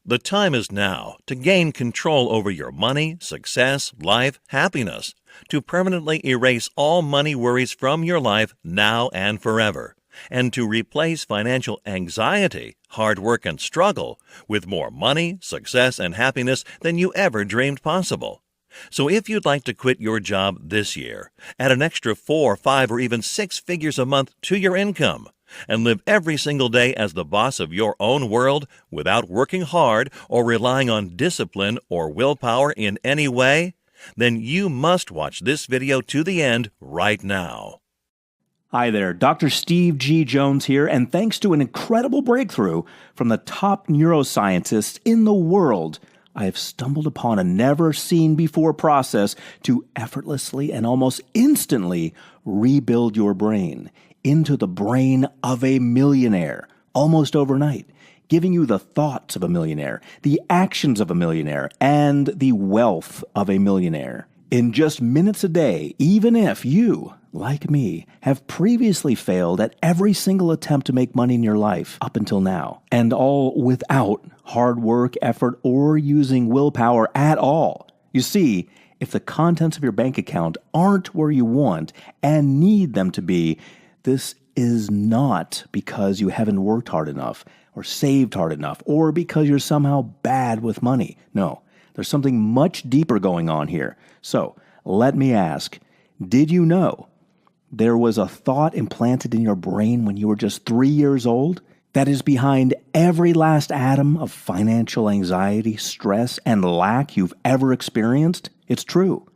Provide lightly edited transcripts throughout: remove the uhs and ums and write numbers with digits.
The time is now to gain control over your money, success, life, happiness, to permanently erase all money worries from your life now and forever, and to replace financial anxiety, hard work, and struggle with more money, success, and happiness than you ever dreamed possible. So if you'd like to quit your job this year, add an extra 4, 5, or even 6 figures a month to your income, and live every single day as the boss of your own world without working hard or relying on discipline or willpower in any way, then you must watch this video to the end right now. Hi there, Dr. Steve G. Jones here, and thanks to an incredible breakthrough from the top neuroscientists in the world, I have stumbled upon a never-seen-before process to effortlessly and almost instantly rebuild your brain into the brain of a millionaire, almost overnight, giving you the thoughts of a millionaire, the actions of a millionaire, and the wealth of a millionaire in just minutes a day, even if you, like me, have previously failed at every single attempt to make money in your life up until now, and all without hard work, effort, or using willpower at all. You see, if the contents of your bank account aren't where you want and need them to be, this is not because you haven't worked hard enough or saved hard enough or because you're somehow bad with money. No, there's something much deeper going on here. So, let me ask, did you know there was a thought implanted in your brain when you were just 3 years old that is behind every last atom of financial anxiety, stress, and lack you've ever experienced? It's true.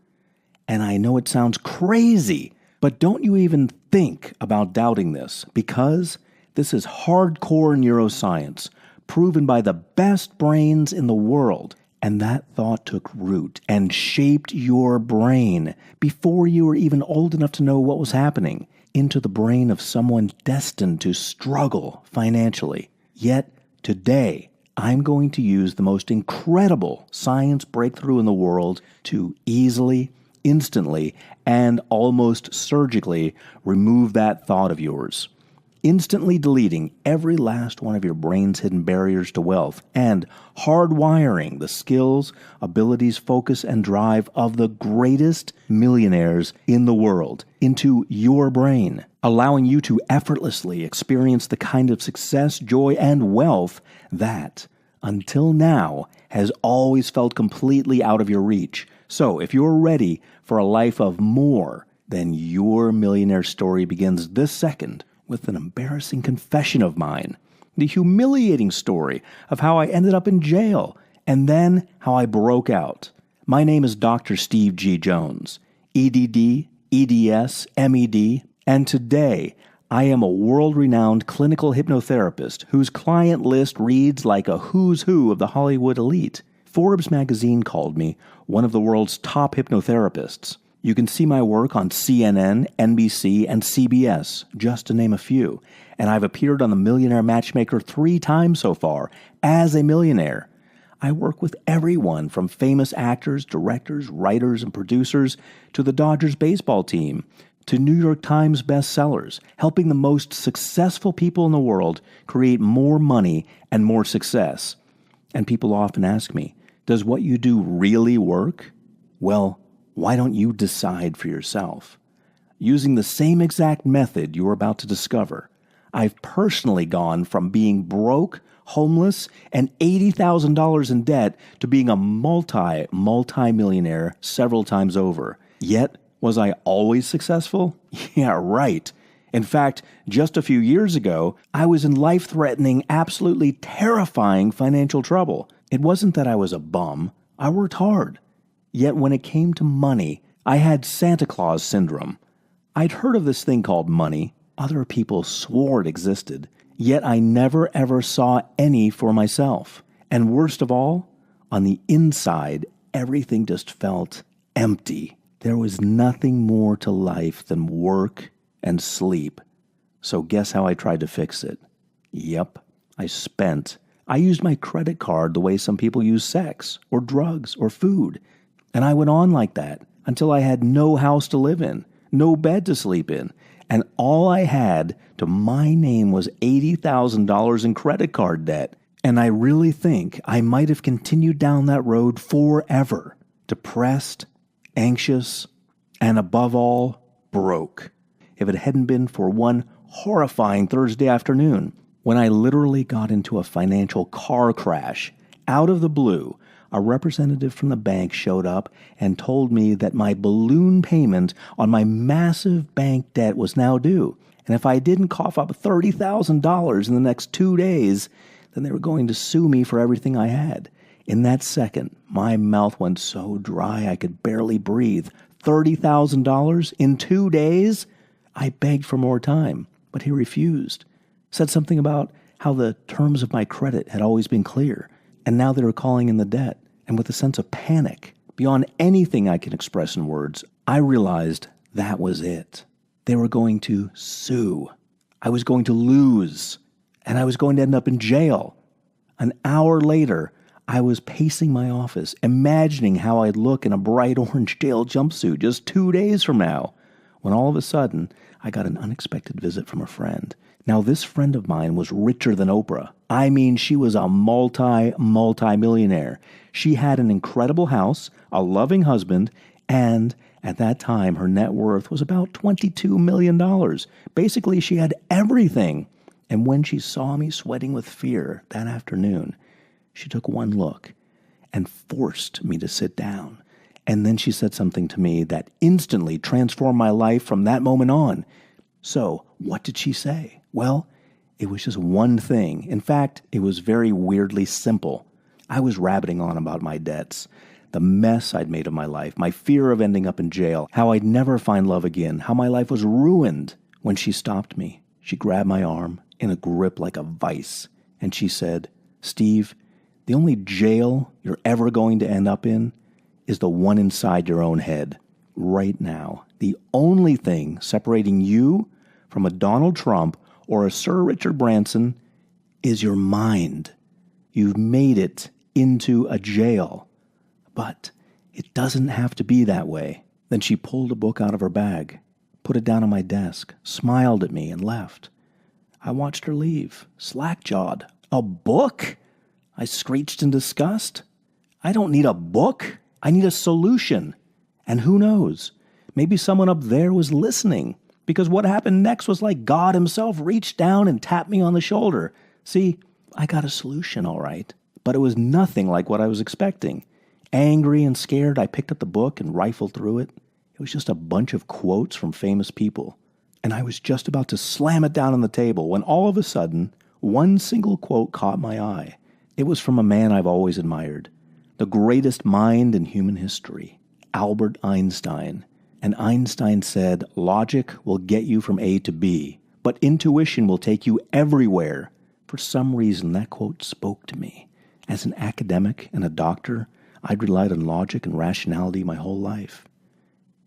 And I know it sounds crazy, but don't you even think about doubting this, because this is hardcore neuroscience, proven by the best brains in the world. And that thought took root and shaped your brain before you were even old enough to know what was happening, into the brain of someone destined to struggle financially. Yet today, I'm going to use the most incredible science breakthrough in the world to easily, instantly, and almost surgically remove that thought of yours, instantly deleting every last one of your brain's hidden barriers to wealth and hardwiring the skills, abilities, focus, and drive of the greatest millionaires in the world into your brain, allowing you to effortlessly experience the kind of success, joy, and wealth that, until now, has always felt completely out of your reach. So, if you're ready for a life of more, then your millionaire story begins this second with an embarrassing confession of mine, the humiliating story of how I ended up in jail, and then how I broke out. My name is Dr. Steve G. Jones, EDD, EDS, MED, and today I am a world-renowned clinical hypnotherapist whose client list reads like a who's who of the Hollywood elite. Forbes magazine called me one of the world's top hypnotherapists. You can see my work on CNN, NBC, and CBS, just to name a few. And I've appeared on The Millionaire Matchmaker 3 times so far as a millionaire. I work with everyone from famous actors, directors, writers, and producers to the Dodgers baseball team, to New York Times bestsellers, helping the most successful people in the world create more money and more success. And people often ask me, does what you do really work? Well, why don't you decide for yourself? Using the same exact method you're about to discover, I've personally gone from being broke, homeless, and $80,000 in debt to being a multi-millionaire several times over. Yet, was I always successful? Yeah, right. In fact, just a few years ago, I was in life-threatening, absolutely terrifying financial trouble. It wasn't that I was a bum. I worked hard. Yet when it came to money, I had Santa Claus syndrome. I'd heard of this thing called money. Other people swore it existed. Yet I never ever saw any for myself. And worst of all, on the inside, everything just felt empty. There was nothing more to life than work and sleep. So guess how I tried to fix it? Yep, I used my credit card the way some people use sex, or drugs, or food. And I went on like that until I had no house to live in, no bed to sleep in, and all I had to my name was $80,000 in credit card debt. And I really think I might have continued down that road forever, depressed, anxious, and above all, broke, if it hadn't been for one horrifying Thursday afternoon when I literally got into a financial car crash. Out of the blue, a representative from the bank showed up and told me that my balloon payment on my massive bank debt was now due, and if I didn't cough up $30,000 in the next 2 days, then they were going to sue me for everything I had. In that second, my mouth went so dry I could barely breathe. $30,000 in 2 days? I begged for more time, but he refused. Said something about how the terms of my credit had always been clear, and now they were calling in the debt. And with a sense of panic, beyond anything I can express in words, I realized that was it. They were going to sue. I was going to lose, and I was going to end up in jail. An hour later, I was pacing my office, imagining how I'd look in a bright orange jail jumpsuit just 2 days from now, when all of a sudden, I got an unexpected visit from a friend. Now, this friend of mine was richer than Oprah. I mean, she was a multi-millionaire. She had an incredible house, a loving husband, and at that time, her net worth was about $22 million. Basically, she had everything. And when she saw me sweating with fear that afternoon, she took one look and forced me to sit down. And then she said something to me that instantly transformed my life from that moment on. So, what did she say? Well, it was just one thing. In fact, it was very weirdly simple. I was rabbiting on about my debts, the mess I'd made of my life, my fear of ending up in jail, how I'd never find love again, how my life was ruined. When she stopped me, she grabbed my arm in a grip like a vice, and she said, "Steve, the only jail you're ever going to end up in is the one inside your own head. Right now, the only thing separating you from a Donald Trump or a Sir Richard Branson is your mind. You've made it into a jail. But it doesn't have to be that way." Then she pulled a book out of her bag, put it down on my desk, smiled at me, and left. I watched her leave, slack-jawed. A book? I screeched in disgust. I don't need a book. I need a solution. And who knows? Maybe someone up there was listening, because what happened next was like God himself reached down and tapped me on the shoulder. See, I got a solution, all right, but it was nothing like what I was expecting. Angry and scared, I picked up the book and rifled through it. It was just a bunch of quotes from famous people. And I was just about to slam it down on the table when all of a sudden, one single quote caught my eye. It was from a man I've always admired, the greatest mind in human history, Albert Einstein. And Einstein said, "Logic will get you from A to B, but intuition will take you everywhere." For some reason, that quote spoke to me. As an academic and a doctor, I'd relied on logic and rationality my whole life.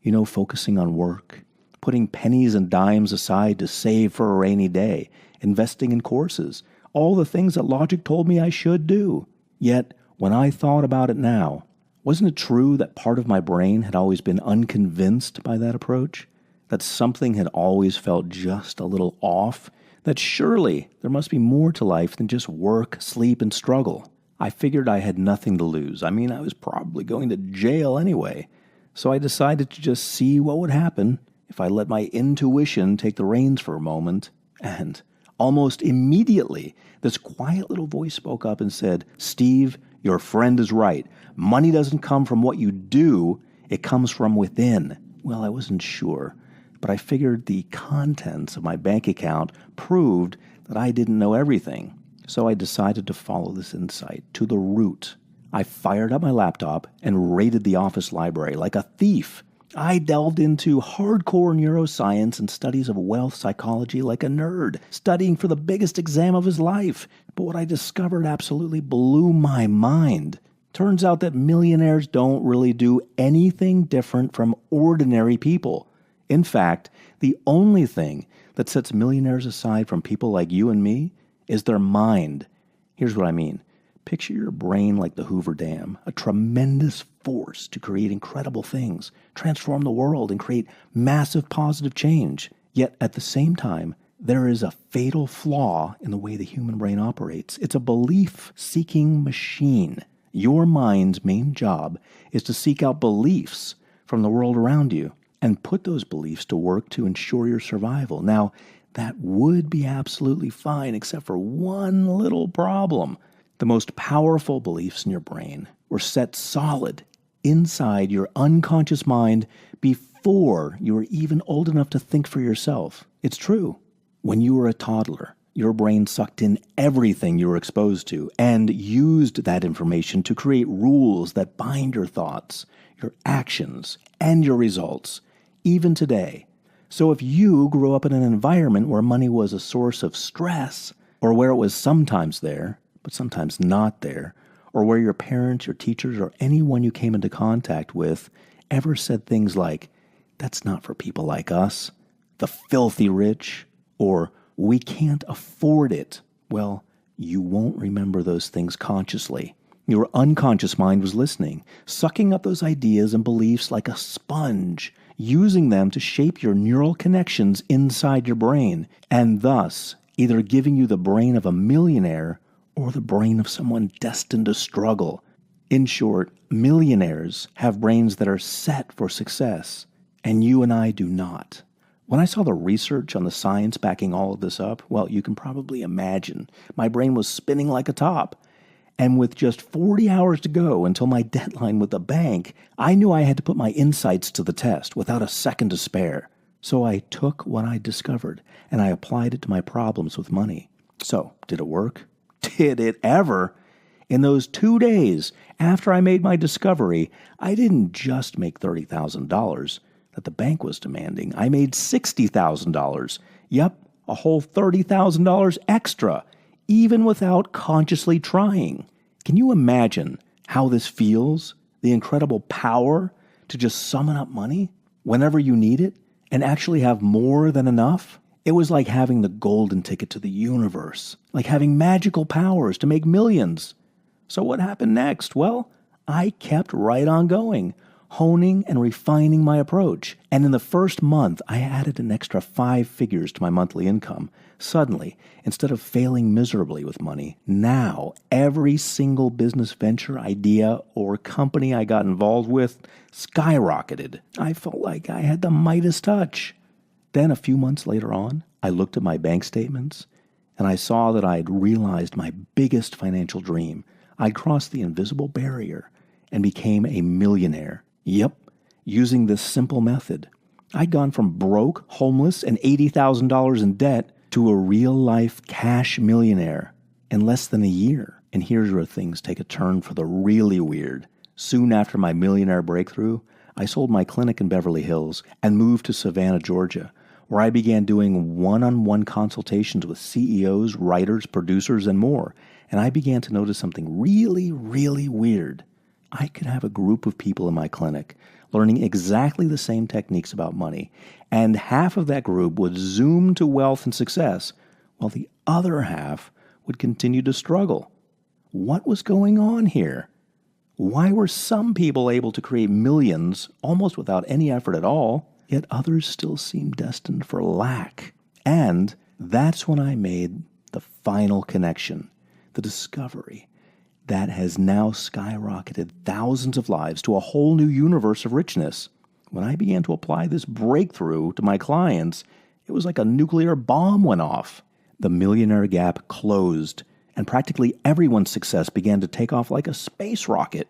You know, focusing on work, putting pennies and dimes aside to save for a rainy day, investing in courses, all the things that logic told me I should do. Yet, when I thought about it now, wasn't it true that part of my brain had always been unconvinced by that approach? That something had always felt just a little off? That surely there must be more to life than just work, sleep, and struggle? I figured I had nothing to lose. I mean, I was probably going to jail anyway. So I decided to just see what would happen if I let my intuition take the reins for a moment. And almost immediately, this quiet little voice spoke up and said, "Steve, your friend is right. Money doesn't come from what you do, it comes from within." Well, I wasn't sure, but I figured the contents of my bank account proved that I didn't know everything. So I decided to follow this insight to the root. I fired up my laptop and raided the office library like a thief. I delved into hardcore neuroscience and studies of wealth psychology like a nerd, studying for the biggest exam of his life. But what I discovered absolutely blew my mind. Turns out that millionaires don't really do anything different from ordinary people. In fact, the only thing that sets millionaires aside from people like you and me is their mind. Here's what I mean. Picture your brain like the Hoover Dam, a tremendous force to create incredible things, transform the world, and create massive positive change. Yet at the same time, there is a fatal flaw in the way the human brain operates. It's a belief-seeking machine. Your mind's main job is to seek out beliefs from the world around you and put those beliefs to work to ensure your survival. Now, that would be absolutely fine, except for one little problem. The most powerful beliefs in your brain were set solid inside your unconscious mind before you were even old enough to think for yourself. It's true. When you were a toddler, your brain sucked in everything you were exposed to and used that information to create rules that bind your thoughts, your actions, and your results, even today. So if you grew up in an environment where money was a source of stress, or where it was sometimes there, but sometimes not there, or where your parents, your teachers, or anyone you came into contact with ever said things like, "That's not for people like us," "the filthy rich," or "we can't afford it," well, you won't remember those things consciously. Your unconscious mind was listening, sucking up those ideas and beliefs like a sponge, using them to shape your neural connections inside your brain, and thus either giving you the brain of a millionaire or the brain of someone destined to struggle. In short, millionaires have brains that are set for success, and you and I do not. When I saw the research on the science backing all of this up, well, you can probably imagine. My brain was spinning like a top. And with just 40 hours to go until my deadline with the bank, I knew I had to put my insights to the test without a second to spare. So I took what I discovered and I applied it to my problems with money. So, did it work? Did it ever? In those 2 days after I made my discovery, I didn't just make $30,000 that the bank was demanding. I made $60,000. Yep, a whole $30,000 extra, even without consciously trying. Can you imagine how this feels? The incredible power to just summon up money whenever you need it and actually have more than enough? It was like having the golden ticket to the universe, like having magical powers to make millions. So what happened next? Well, I kept right on going, honing and refining my approach. And in the first month, I added an extra 5 figures to my monthly income. Suddenly, instead of failing miserably with money, now every single business venture, idea, or company I got involved with skyrocketed. I felt like I had the Midas touch. Then a few months later on, I looked at my bank statements and I saw that I had realized my biggest financial dream. I'd crossed the invisible barrier and became a millionaire. Yep, using this simple method. I'd gone from broke, homeless, and $80,000 in debt to a real-life cash millionaire in less than a year. And here's where things take a turn for the really weird. Soon after my millionaire breakthrough, I sold my clinic in Beverly Hills and moved to Savannah, Georgia, where I began doing one-on-one consultations with CEOs, writers, producers, and more. And I began to notice something really, really weird. I could have a group of people in my clinic learning exactly the same techniques about money, and half of that group would zoom to wealth and success, while the other half would continue to struggle. What was going on here? Why were some people able to create millions almost without any effort at all, yet others still seemed destined for lack? And that's when I made the final connection, the discovery that has now skyrocketed thousands of lives to a whole new universe of richness. When I began to apply this breakthrough to my clients, it was like a nuclear bomb went off. The millionaire gap closed, and practically everyone's success began to take off like a space rocket.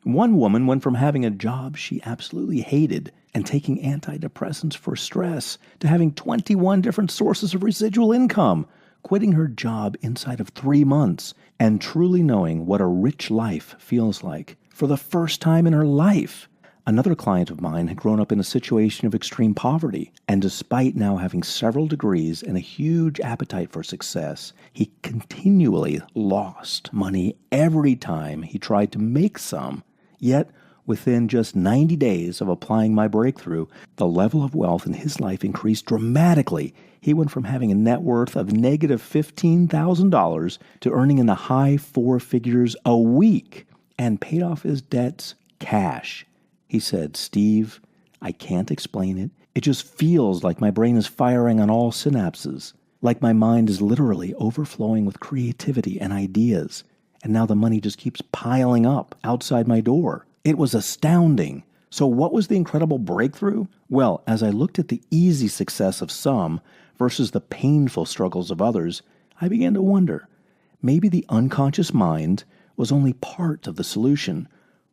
One woman went from having a job she absolutely hated and taking antidepressants for stress to having 21 different sources of residual income, quitting her job inside of 3 months, and truly knowing what a rich life feels like for the first time in her life. Another client of mine had grown up in a situation of extreme poverty, and despite now having several degrees and a huge appetite for success, he continually lost money every time he tried to make some. Yet, within just 90 days of applying my breakthrough, the level of wealth in his life increased dramatically. He went from having a net worth of negative $15,000 to earning in the high 4 figures a week and paid off his debts cash. He said, "Steve, I can't explain it. It just feels like my brain is firing on all synapses. Like my mind is literally overflowing with creativity and ideas, and now the money just keeps piling up outside my door. It was astounding. So what was the incredible breakthrough? Well, as I looked at the easy success of some versus the painful struggles of others, I began to wonder, maybe the unconscious mind was only part of the solution.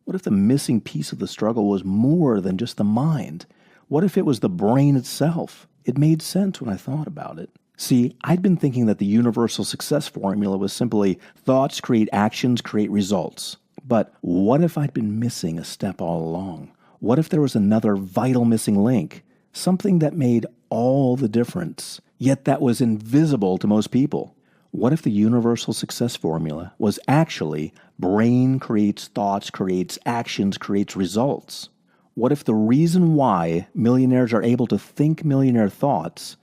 What if the missing piece of the struggle was more than just the mind? What if it was the brain itself? It made sense when I thought about it. See, I'd been thinking that the universal success formula was simply thoughts create actions, create results. But what if I'd been missing a step all along? What if there was another vital missing link? Something that made all the difference, yet that was invisible to most people. What if the universal success formula was actually brain creates thoughts, creates actions, creates results? What if the reason why millionaires are able to think millionaire thoughts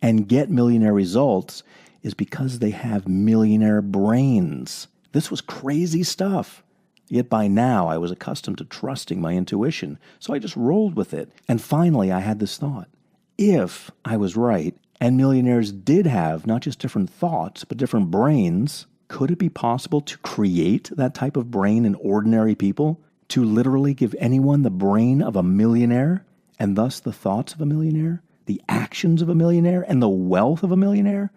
and get millionaire results is because they have millionaire brains? This was crazy stuff. Yet by now I was accustomed to trusting my intuition, so I just rolled with it. And finally I had this thought. If I was right, and millionaires did have not just different thoughts, but different brains, could it be possible to create that type of brain in ordinary people? To literally give anyone the brain of a millionaire, and thus the thoughts of a millionaire, the actions of a millionaire, and the wealth of a millionaire?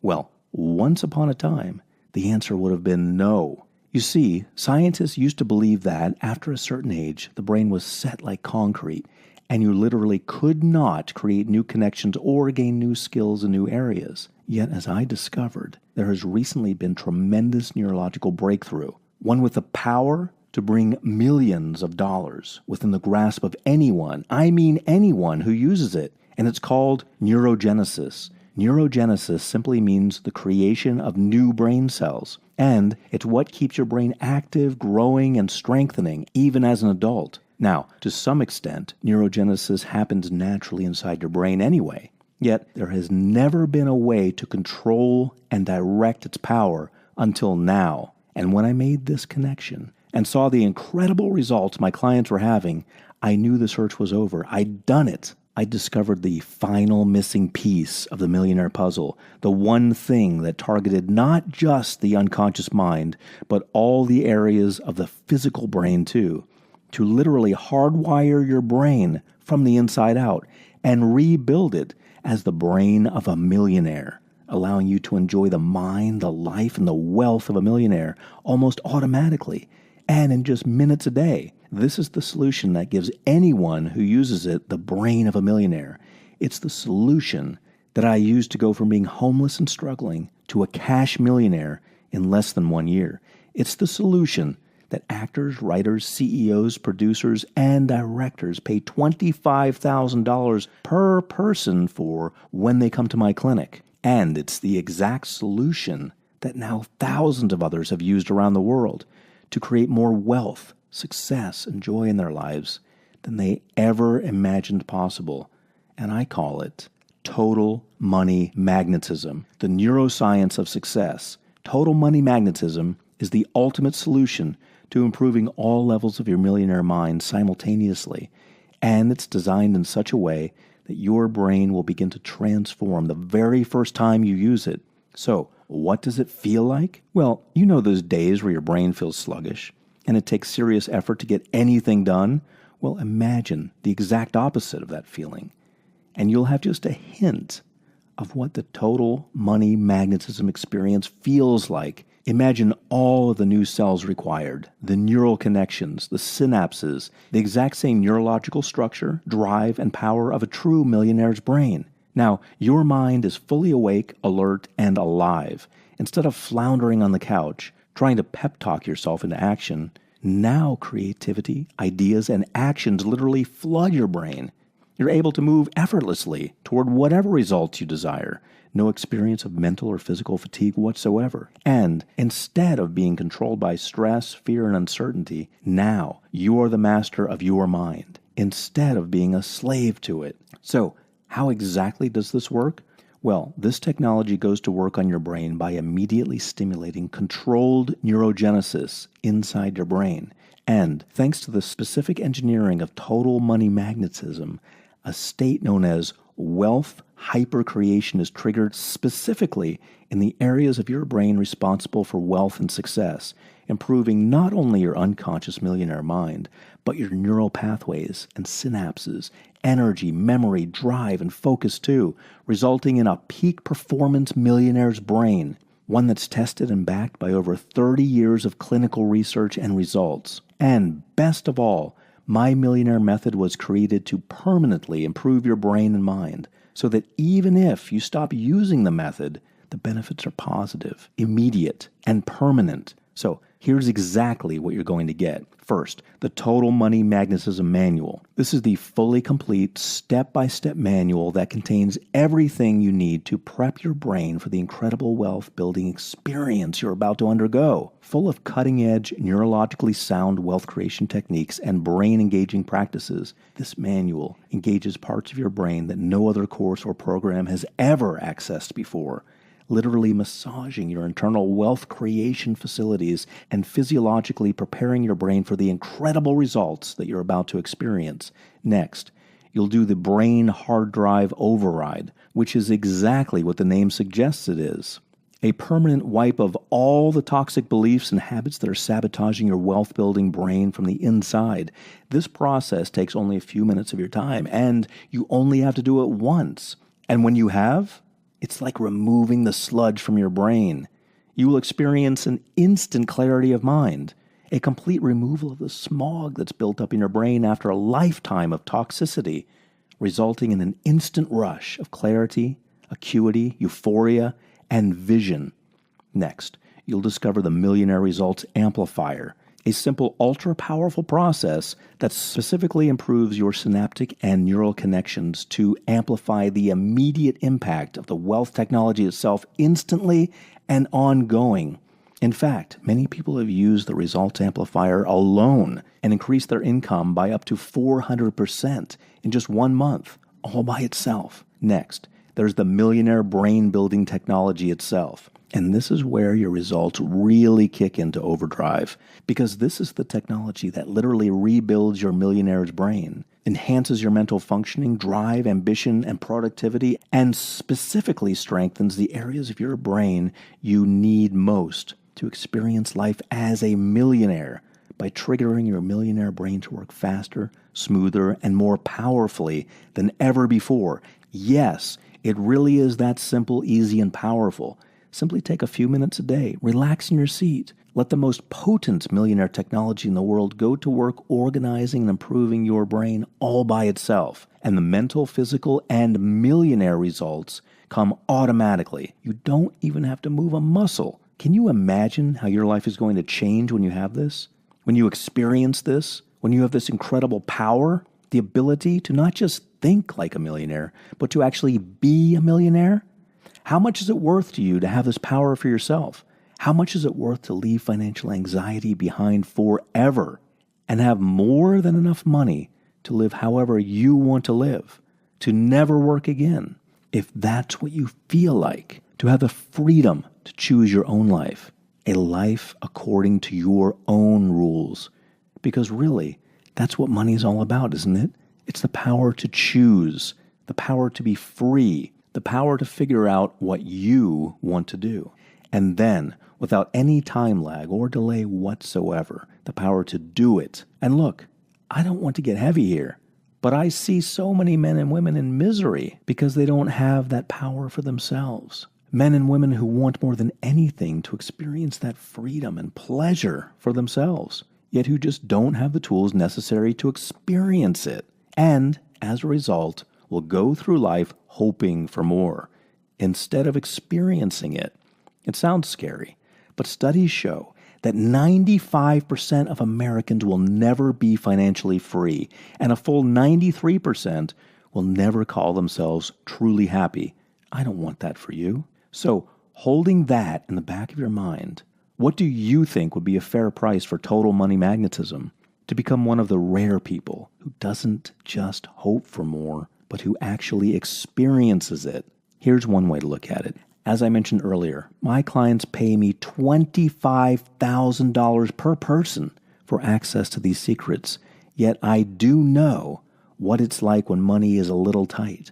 Well, once upon a time, the answer would have been no. You see, scientists used to believe that after a certain age, the brain was set like concrete, and you literally could not create new connections or gain new skills in new areas. Yet, as I discovered, there has recently been tremendous neurological breakthrough, one with the power to bring millions of dollars within the grasp of anyone, I mean anyone who uses it, and it's called neurogenesis. Neurogenesis simply means the creation of new brain cells, and it's what keeps your brain active, growing, and strengthening, even as an adult. Now, to some extent, neurogenesis happens naturally inside your brain anyway, yet there has never been a way to control and direct its power until now. And when I made this connection and saw the incredible results my clients were having, I knew the search was over. I'd done it. I discovered the final missing piece of the millionaire puzzle, the one thing that targeted not just the unconscious mind, but all the areas of the physical brain too, to literally hardwire your brain from the inside out and rebuild it as the brain of a millionaire, allowing you to enjoy the mind, the life, and the wealth of a millionaire almost automatically and in just minutes a day. This is the solution that gives anyone who uses it the brain of a millionaire. It's the solution that I used to go from being homeless and struggling to a cash millionaire in less than 1 year. It's the solution that actors, writers, CEOs, producers, and directors pay $25,000 per person for when they come to my clinic. And it's the exact solution that now thousands of others have used around the world to create more wealth, success, and joy in their lives than they ever imagined possible. And I call it total money magnetism, the neuroscience of success. Total money magnetism is the ultimate solution to improving all levels of your millionaire mind simultaneously, and it's designed in such a way that your brain will begin to transform the very first time you use it. So, what does it feel like? Well, you know those days where your brain feels sluggish, and it takes serious effort to get anything done? Well, imagine the exact opposite of that feeling, and you'll have just a hint of what the total money magnetism experience feels like. Imagine all of the new cells required, the neural connections, the synapses, the exact same neurological structure, drive, and power of a true millionaire's brain. Now, your mind is fully awake, alert, and alive. Instead of floundering on the couch, trying to pep talk yourself into action, now creativity, ideas, and actions literally flood your brain. You're able to move effortlessly toward whatever results you desire. No experience of mental or physical fatigue whatsoever. And instead of being controlled by stress, fear, and uncertainty, now you are the master of your mind, instead of being a slave to it. So, how exactly does this work? Well, this technology goes to work on your brain by immediately stimulating controlled neurogenesis inside your brain. And thanks to the specific engineering of total money magnetism, a state known as wealth hypercreation is triggered specifically in the areas of your brain responsible for wealth and success, improving not only your unconscious millionaire mind, but your neural pathways and synapses, energy, memory, drive, and focus too, resulting in a peak performance millionaire's brain, one that's tested and backed by over 30 years of clinical research and results. And best of all, My Millionaire Method was created to permanently improve your brain and mind, so that even if you stop using the method, the benefits are positive, immediate, and permanent. So here's exactly what you're going to get. First, the Total Money Magnetism Manual. This is the fully complete, step-by-step manual that contains everything you need to prep your brain for the incredible wealth-building experience you're about to undergo. Full of cutting-edge, neurologically sound wealth creation techniques and brain-engaging practices, this manual engages parts of your brain that no other course or program has ever accessed before, literally massaging your internal wealth creation facilities and physiologically preparing your brain for the incredible results that you're about to experience. Next, you'll do the Brain Hard Drive Override, which is exactly what the name suggests it is. A permanent wipe of all the toxic beliefs and habits that are sabotaging your wealth-building brain from the inside. This process takes only a few minutes of your time, and you only have to do it once. And when you have, it's like removing the sludge from your brain. You will experience an instant clarity of mind, a complete removal of the smog that's built up in your brain after a lifetime of toxicity, resulting in an instant rush of clarity, acuity, euphoria, and vision. Next, you'll discover the Millionaire Results Amplifier, a simple, ultra-powerful process that specifically improves your synaptic and neural connections to amplify the immediate impact of the wealth technology itself instantly and ongoing. In fact, many people have used the Results Amplifier alone and increased their income by up to 400% in just 1 month, all by itself. Next, there's the Millionaire Brain Building Technology itself. And this is where your results really kick into overdrive, because this is the technology that literally rebuilds your millionaire's brain, enhances your mental functioning, drive, ambition, and productivity, and specifically strengthens the areas of your brain you need most to experience life as a millionaire by triggering your millionaire brain to work faster, smoother, and more powerfully than ever before. Yes, it really is that simple, easy, and powerful. Simply take a few minutes a day, relax in your seat, let the most potent millionaire technology in the world go to work organizing and improving your brain all by itself. And the mental, physical, and millionaire results come automatically. You don't even have to move a muscle. Can you imagine how your life is going to change when you have this? When you experience this? When you have this incredible power? The ability to not just think like a millionaire, but to actually be a millionaire? How much is it worth to you to have this power for yourself? How much is it worth to leave financial anxiety behind forever and have more than enough money to live however you want to live, to never work again, if that's what you feel like, to have the freedom to choose your own life, a life according to your own rules? Because really, that's what money is all about, isn't it? It's the power to choose, the power to be free, the power to figure out what you want to do. And then, without any time lag or delay whatsoever, the power to do it. And look, I don't want to get heavy here, but I see so many men and women in misery because they don't have that power for themselves. Men and women who want more than anything to experience that freedom and pleasure for themselves, yet who just don't have the tools necessary to experience it. And, as a result, will go through life hoping for more, instead of experiencing it. It sounds scary, but studies show that 95% of Americans will never be financially free, and a full 93% will never call themselves truly happy. I don't want that for you. So, holding that in the back of your mind, what do you think would be a fair price for total money magnetism? To become one of the rare people who doesn't just hope for more, but who actually experiences it. Here's one way to look at it. As I mentioned earlier, my clients pay me $25,000 per person for access to these secrets, yet I do know what it's like when money is a little tight.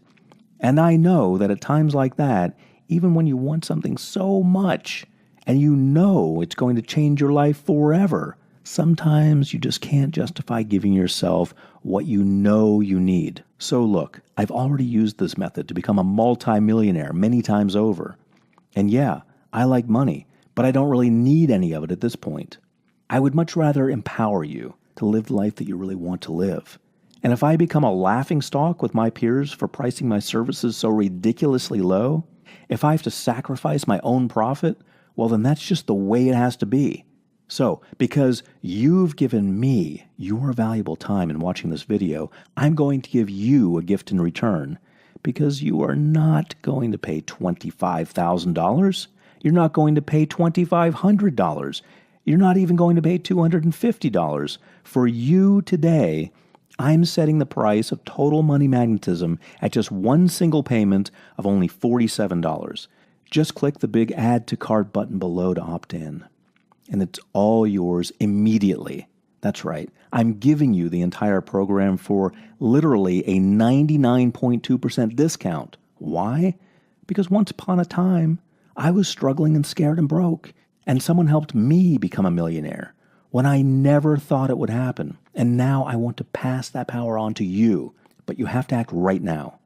And I know that at times like that, even when you want something so much and you know it's going to change your life forever, sometimes you just can't justify giving yourself what you know you need. So look, I've already used this method to become a multimillionaire many times over. And yeah, I like money, but I don't really need any of it at this point. I would much rather empower you to live the life that you really want to live. And if I become a laughingstock with my peers for pricing my services so ridiculously low, if I have to sacrifice my own profit, well, then that's just the way it has to be. So, because you've given me your valuable time in watching this video, I'm going to give you a gift in return, because you are not going to pay $25,000. You're not going to pay $2,500. You're not even going to pay $250. For you today, I'm setting the price of Total Money Magnetism at just one single payment of only $47. Just click the big Add to Cart button below to opt in. And it's all yours immediately. That's right. I'm giving you the entire program for literally a 99.2% discount. Why? Because once upon a time, I was struggling and scared and broke, and someone helped me become a millionaire when I never thought it would happen. And now I want to pass that power on to you, but you have to act right now.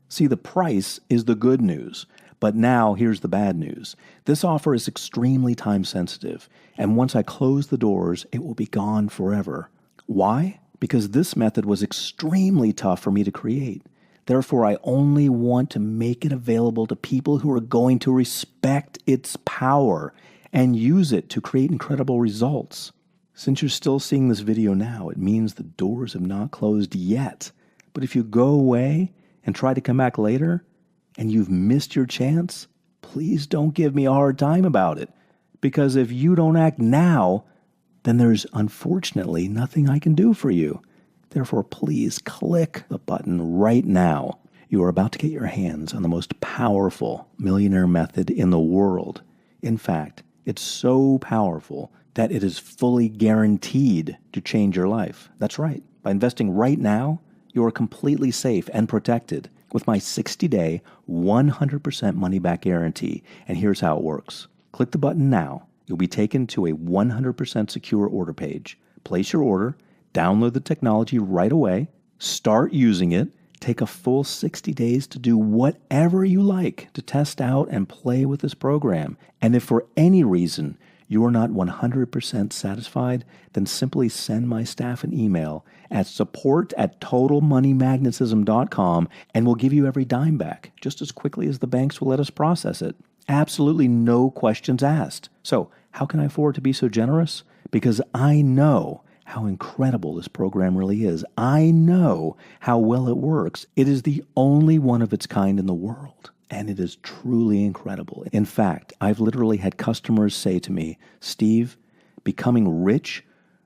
See, the price is the good news. But now, here's the bad news. This offer is extremely time sensitive, and once I close the doors, it will be gone forever. Why? Because this method was extremely tough for me to create. Therefore, I only want to make it available to people who are going to respect its power and use it to create incredible results. Since you're still seeing this video now, it means the doors have not closed yet. But if you go away and try to come back later, and you've missed your chance, please don't give me a hard time about it. Because if you don't act now, then there's unfortunately nothing I can do for you. Therefore, please click the button right now. You are about to get your hands on the most powerful millionaire method in the world. In fact, it's so powerful that it is fully guaranteed to change your life. That's right. By investing right now, you are completely safe and protected with my 60-day, 100% money-back guarantee. And here's how it works. Click the button now. You'll be taken to a 100% secure order page. Place your order, download the technology right away, start using it, take a full 60 days to do whatever you like to test out and play with this program. And if for any reason you are not 100% satisfied, then simply send my staff an email at support@totalmoneymagnetism.com and we'll give you every dime back just as quickly as the banks will let us process it. Absolutely no questions asked. So how can I afford to be so generous? Because I know how incredible this program really is. I know how well it works. It is the only one of its kind in the world. And it is truly incredible. In fact, I've literally had customers say to me, Steve, becoming rich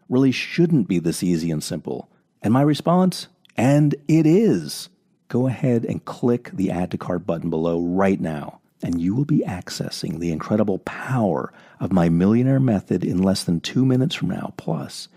really shouldn't be this easy and simple. And my response, and it is. Go ahead and click the Add to Cart button below right now, and you will be accessing the incredible power of my millionaire method in less than 2 minutes from now. Plus,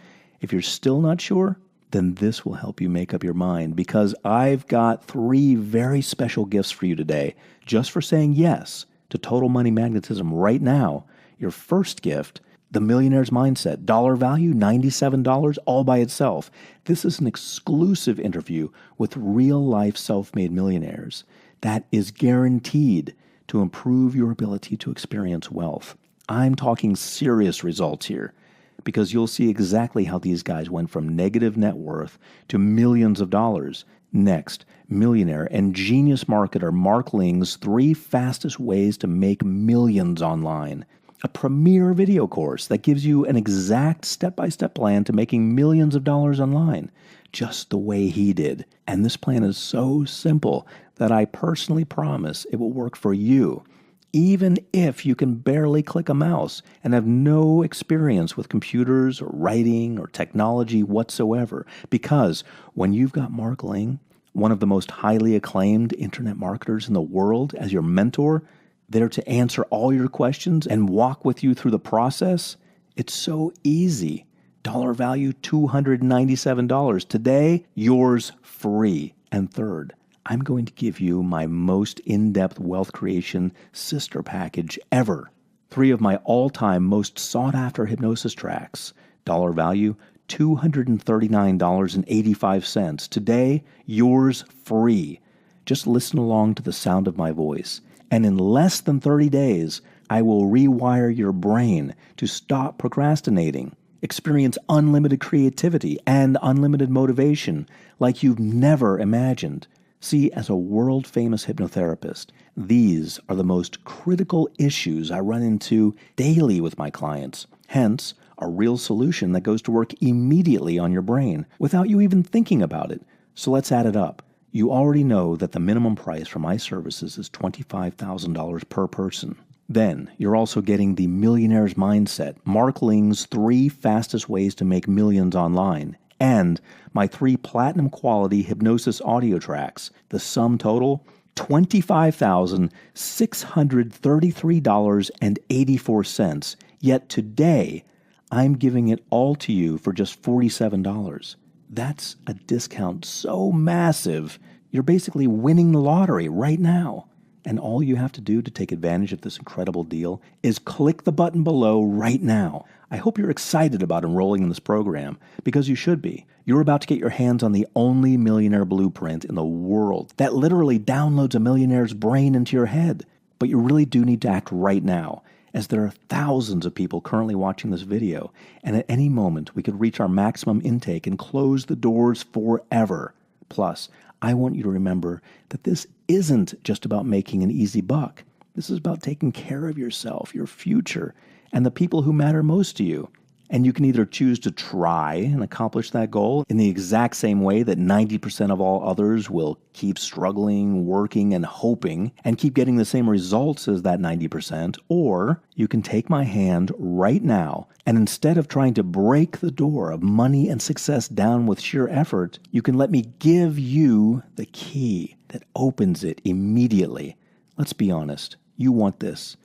if you're still not sure, then this will help you make up your mind, because I've got 3 very special gifts for you today just for saying yes to Total Money Magnetism right now. Your first gift, The Millionaire's Mindset, dollar value $97 all by itself. This is an exclusive interview with real-life self-made millionaires that is guaranteed to improve your ability to experience wealth. I'm talking serious results here, because you'll see exactly how these guys went from negative net worth to millions of dollars. Next, millionaire and genius marketer Mark Ling's 3 fastest ways to make millions online. A premier video course that gives you an exact step-by-step plan to making millions of dollars online, just the way he did. And this plan is so simple that I personally promise it will work for you, even if you can barely click a mouse and have no experience with computers or writing or technology whatsoever. Because when you've got Mark Ling, one of the most highly acclaimed internet marketers in the world, as your mentor, there to answer all your questions and walk with you through the process, it's so easy. Dollar value $297. Today, yours free. And third, I'm going to give you my most in-depth wealth creation sister package ever. 3 of my all-time most sought-after hypnosis tracks. Dollar value, $239.85. Today, yours free. Just listen along to the sound of my voice. And in less than 30 days, I will rewire your brain to stop procrastinating. Experience unlimited creativity and unlimited motivation like you've never imagined. See, as a world-famous hypnotherapist, these are the most critical issues I run into daily with my clients. Hence, a real solution that goes to work immediately on your brain without you even thinking about it. So let's add it up. You already know that the minimum price for my services is $25,000 per person. Then, you're also getting the Millionaire's Mindset, Mark Ling's 3 fastest ways to make millions online, and my 3 platinum quality hypnosis audio tracks. The sum total, $25,633.84. Yet today, I'm giving it all to you for just $47. That's a discount so massive, you're basically winning the lottery right now. And all you have to do to take advantage of this incredible deal is click the button below right now. I hope you're excited about enrolling in this program, because you should be. You're about to get your hands on the only millionaire blueprint in the world that literally downloads a millionaire's brain into your head. But you really do need to act right now, as there are thousands of people currently watching this video, and at any moment we could reach our maximum intake and close the doors forever. Plus, I want you to remember that this isn't just about making an easy buck. This is about taking care of yourself, your future, and the people who matter most to you. And you can either choose to try and accomplish that goal in the exact same way that 90% of all others will keep struggling, working, and hoping, and keep getting the same results as that 90%, or you can take my hand right now, and instead of trying to break the door of money and success down with sheer effort, you can let me give you the key that opens it immediately. Let's be honest, you want this.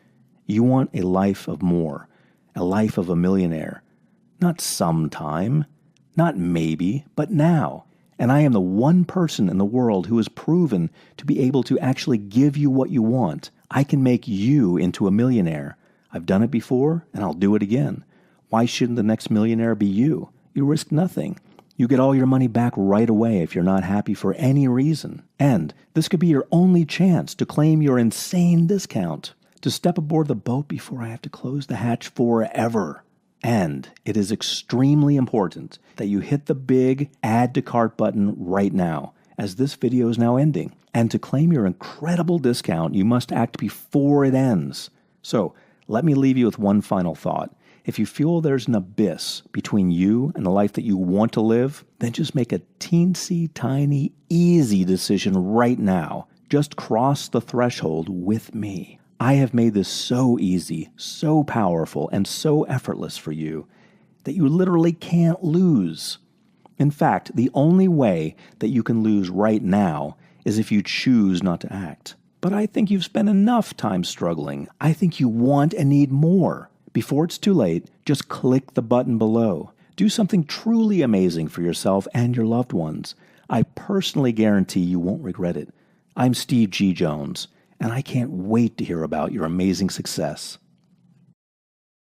You want a life of more, a life of a millionaire. Not sometime, not maybe, but now. And I am the one person in the world who has proven to be able to actually give you what you want. I can make you into a millionaire. I've done it before, and I'll do it again. Why shouldn't the next millionaire be you? You risk nothing. You get all your money back right away if you're not happy for any reason. And this could be your only chance to claim your insane discount, to step aboard the boat before I have to close the hatch forever. And it is extremely important that you hit the big Add to Cart button right now, as this video is now ending. And to claim your incredible discount, you must act before it ends. So, let me leave you with one final thought. If you feel there's an abyss between you and the life that you want to live, then just make a teensy tiny, easy decision right now. Just cross the threshold with me. I have made this so easy, so powerful, and so effortless for you that you literally can't lose. In fact, the only way that you can lose right now is if you choose not to act. But I think you've spent enough time struggling. I think you want and need more. Before it's too late, just click the button below. Do something truly amazing for yourself and your loved ones. I personally guarantee you won't regret it. I'm Steve G. Jones, and I can't wait to hear about your amazing success.